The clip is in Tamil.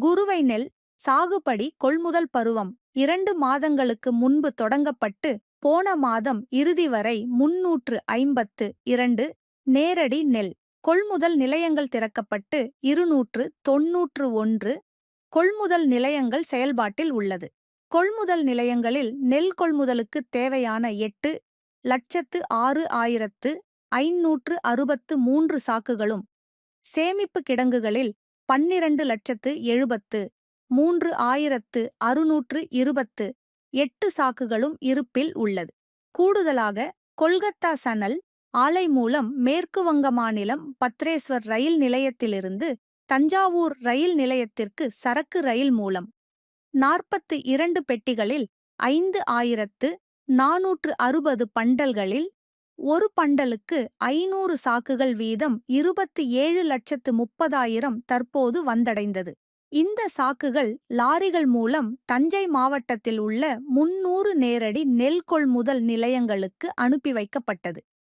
குறுவை நெல் சாகுபடி கொள்முதல் பருவம் 2 மாதங்களுக்கு முன்பு தொடங்கப்பட்டு போன மாதம் இறுதி வரை 352 நேரடி நெல் கொள்முதல் நிலையங்கள் திறக்கப்பட்டு 291 கொள்முதல் நிலையங்கள் செயல்பாட்டில் உள்ளது. கொள்முதல் நிலையங்களில் நெல் கொள்முதலுக்கு தேவையான 8,06,563 சாக்குகளும், சேமிப்பு கிடங்குகளில் 12,73,628 சாக்குகளும் இருப்பில் உள்ளது. கூடுதலாக கொல்கத்தா சணல் ஆலை மூலம் மேற்கு வங்க மாநிலம் பத்ரேஸ்வர் ரயில் நிலையத்திலிருந்து தஞ்சாவூர் ரயில் நிலையத்திற்கு சரக்கு ரயில் மூலம் 42 பெட்டிகளில் 5,460 பண்டல்களில் ஒரு பண்டலுக்கு 500 சாக்குகள் வீதம் 27,30,000 தற்போது வந்தடைந்தது. இந்த சாக்குகள் லாரிகள் மூலம் தஞ்சை மாவட்டத்தில் உள்ள 300 நேரடி நெல் கொள்முதல் நிலையங்களுக்கு அனுப்பி வைக்கப்பட்டது.